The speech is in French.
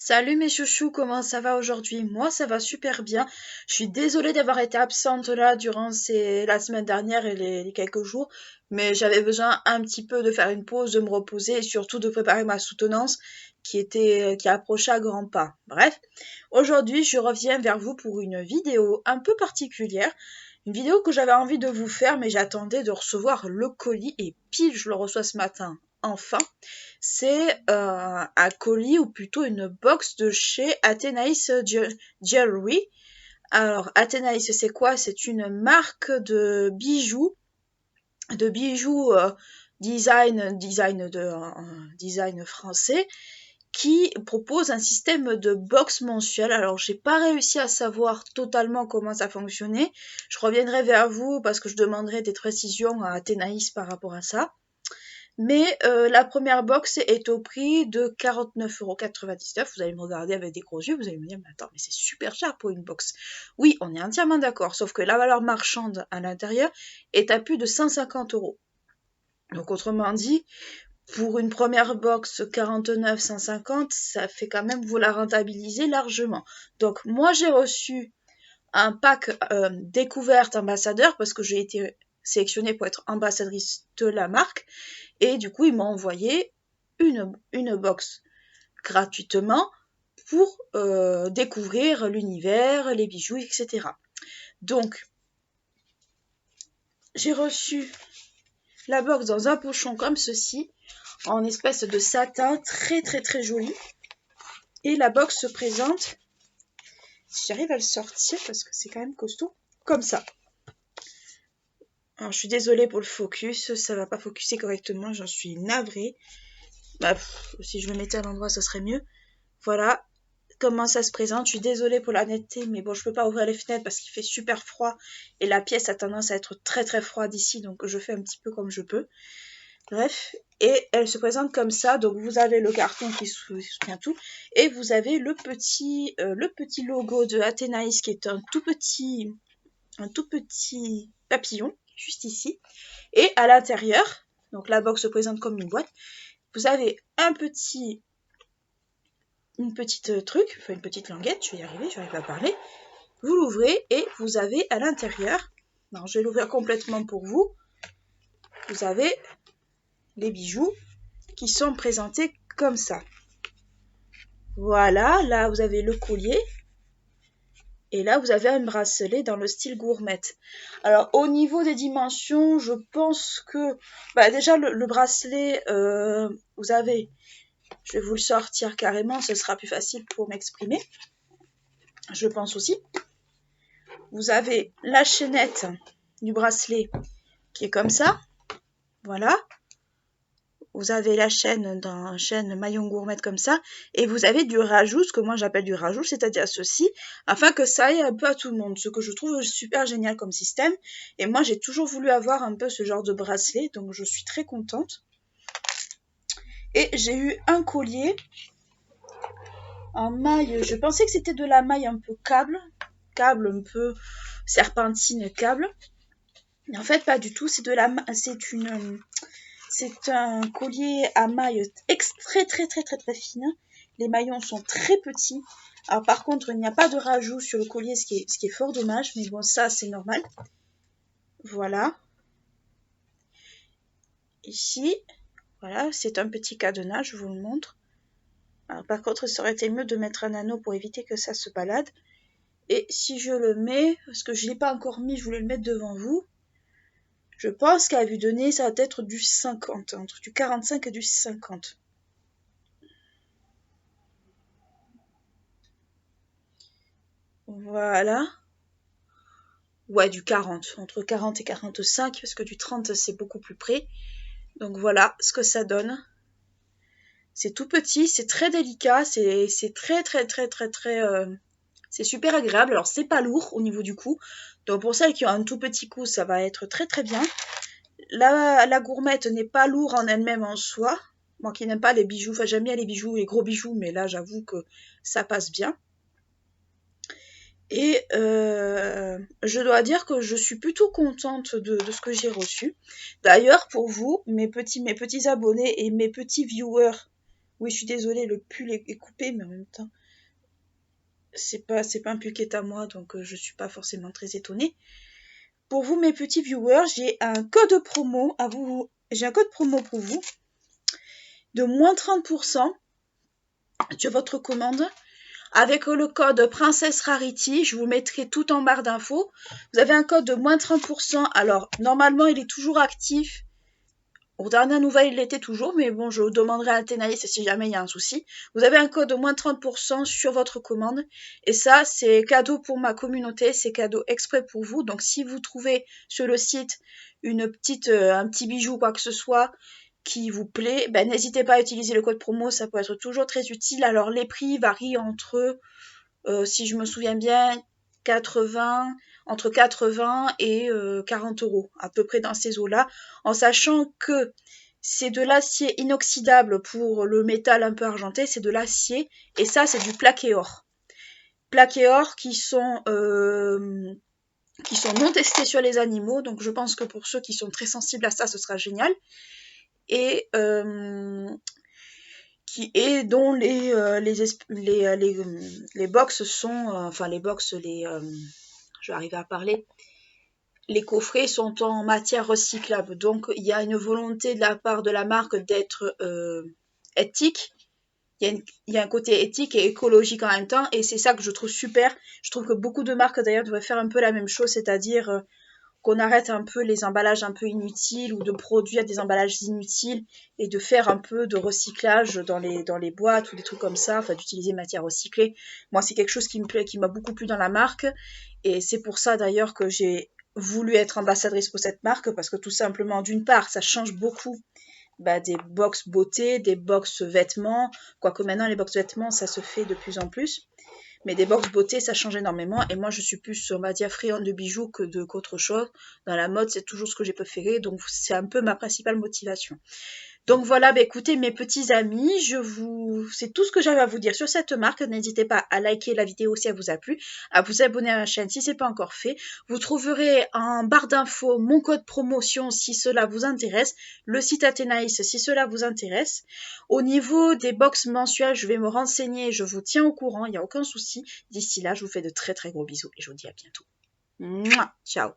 Salut mes chouchous, comment ça va aujourd'hui? Moi ça va super bien. Je suis désolée d'avoir été absente là durant la semaine dernière et les quelques jours, mais j'avais besoin un petit peu de faire une pause, de me reposer et surtout de préparer ma soutenance qui approchait à grands pas. Bref, aujourd'hui je reviens vers vous pour une vidéo un peu particulière. Une vidéo que j'avais envie de vous faire, mais j'attendais de recevoir le colis et pile je le reçois ce matin. Enfin, c'est un colis ou plutôt une box de chez Athénaïs Jewelry. Alors, Athénaïs, c'est quoi? C'est une marque de bijoux design français qui propose un système de box mensuel. Alors, j'ai pas réussi à savoir totalement comment ça fonctionnait. Je reviendrai vers vous parce que je demanderai des précisions à Athénaïs par rapport à ça. Mais la première box est au prix de 49,99 €. Vous allez me regarder avec des gros yeux, vous allez me dire, mais attends, mais c'est super cher pour une box. Oui, on est entièrement d'accord, sauf que la valeur marchande à l'intérieur est à plus de 150 €. Donc autrement dit, pour une première box 49,150, ça fait quand même vous la rentabiliser largement. Donc moi j'ai reçu un pack découverte ambassadeur parce que j'ai été sélectionnée pour être ambassadrice de la marque. Et du coup, ils m'ont envoyé une box gratuitement pour découvrir l'univers, les bijoux, etc. Donc, j'ai reçu la box dans un pochon comme ceci, en espèce de satin très très très joli. Et la box se présente, si j'arrive à le sortir parce que c'est quand même costaud, comme ça. Alors, je suis désolée pour le focus, ça va pas focuser correctement, j'en suis navrée. Bah, si je le mettais à l'endroit, ça serait mieux. Voilà comment ça se présente. Je suis désolée pour la netteté, mais bon, je peux pas ouvrir les fenêtres parce qu'il fait super froid et la pièce a tendance à être très très froide ici, donc je fais un petit peu comme je peux. Bref, et elle se présente comme ça. Donc vous avez le carton qui soutient tout et vous avez le petit logo de Athénaïs qui est un tout petit papillon juste ici. Et à l'intérieur, donc la box se présente comme une boîte. Vous avez une petite languette, je vais y arriver, j'arrive à parler. Vous l'ouvrez et vous avez à l'intérieur, non, je vais l'ouvrir complètement pour vous, vous avez les bijoux qui sont présentés comme ça. Voilà, là vous avez le collier et là vous avez un bracelet dans le style gourmette. Alors au niveau des dimensions, je pense que déjà le bracelet, vous avez, je vais vous le sortir carrément, ce sera plus facile pour m'exprimer. Je pense aussi. Vous avez la chaînette du bracelet qui est comme ça. Voilà. Vous avez la chaîne maillon gourmette comme ça. Et vous avez du rajout, ce que moi j'appelle du rajout, c'est-à-dire ceci, afin que ça aille un peu à tout le monde. Ce que je trouve super génial comme système. Et moi j'ai toujours voulu avoir un peu ce genre de bracelet, donc je suis très contente. Et j'ai eu un collier en maille, je pensais que c'était de la maille un peu câble un peu serpentine câble. Mais en fait, pas du tout. C'est un collier à mailles très très très très très fine. Les maillons sont très petits. Alors par contre, il n'y a pas de rajout sur le collier, ce qui est fort dommage. Mais bon, ça c'est normal. Voilà. Ici, voilà, c'est un petit cadenas, je vous le montre. Alors, par contre, ça aurait été mieux de mettre un anneau pour éviter que ça se balade. Et si je le mets, parce que je ne l'ai pas encore mis, je voulais le mettre devant vous. Je pense qu'à vue de nez, ça va être du 50, entre du 45 et du 50. Voilà. Ouais, du 40, entre 40 et 45, parce que du 30, c'est beaucoup plus près. Donc voilà ce que ça donne. C'est tout petit, c'est très délicat, c'est très très très très très... c'est super agréable. Alors c'est pas lourd au niveau du cou. Donc pour celles qui ont un tout petit cou, ça va être très très bien. La gourmette n'est pas lourde en elle-même en soi. Moi qui n'aime pas les bijoux, enfin j'aime bien les bijoux, les gros bijoux, mais là j'avoue que ça passe bien. Et je dois dire que je suis plutôt contente de ce que j'ai reçu. D'ailleurs, pour vous, mes petits abonnés et mes petits viewers Oui, je suis désolée, le pull est coupé, mais en même temps, c'est pas un pull qui est à moi, donc je suis pas forcément très étonnée. Pour vous, mes petits viewers, j'ai un code promo à vous. J'ai un code promo pour vous de moins 30% sur votre commande. Avec le code Princess Rarity, je vous mettrai tout en barre d'infos. Vous avez un code de moins 30%. Alors, normalement, il est toujours actif. Aux dernières nouvelles, il l'était toujours, mais bon, je demanderai à Athénaïs si jamais il y a un souci. Vous avez un code de moins 30% sur votre commande. Et ça, c'est cadeau pour ma communauté, c'est cadeau exprès pour vous. Donc, si vous trouvez sur le site un petit bijou, quoi que ce soit, qui vous plaît, ben, n'hésitez pas à utiliser le code promo, ça peut être toujours très utile. Alors, les prix varient entre, si je me souviens bien, entre 80 et 40 euros, à peu près dans ces eaux-là, en sachant que c'est de l'acier inoxydable pour le métal un peu argenté, c'est de l'acier, et ça c'est du plaqué or. Plaqué or qui sont non testés sur les animaux, donc je pense que pour ceux qui sont très sensibles à ça, ce sera génial. Et dont les box sont, je vais arriver à parler, les coffrets sont en matière recyclable. Donc, il y a une volonté de la part de la marque d'être éthique. Il y a un côté éthique et écologique en même temps. Et c'est ça que je trouve super. Je trouve que beaucoup de marques, d'ailleurs, devraient faire un peu la même chose, c'est-à-dire qu'on arrête un peu les emballages un peu inutiles ou de produire des emballages inutiles et de faire un peu de recyclage dans les boîtes ou des trucs comme ça, enfin d'utiliser matière recyclée. Moi, c'est quelque chose qui me plaît, qui m'a beaucoup plu dans la marque. Et c'est pour ça d'ailleurs que j'ai voulu être ambassadrice pour cette marque, parce que tout simplement, d'une part, ça change beaucoup des box beauté, des box vêtements, quoique maintenant les box vêtements, ça se fait de plus en plus. Mais des box beauté, ça change énormément. Et moi, je suis plus, on va dire, friande de bijoux qu'autre chose. Dans la mode, c'est toujours ce que j'ai préféré. Donc, c'est un peu ma principale motivation. Donc voilà, écoutez mes petits amis, c'est tout ce que j'avais à vous dire sur cette marque. N'hésitez pas à liker la vidéo si elle vous a plu, à vous abonner à la chaîne si ce n'est pas encore fait. Vous trouverez en barre d'infos mon code promotion si cela vous intéresse, le site Athénaïs si cela vous intéresse. Au niveau des box mensuelles, je vais me renseigner, je vous tiens au courant, il n'y a aucun souci. D'ici là, je vous fais de très très gros bisous et je vous dis à bientôt. Mouah, ciao.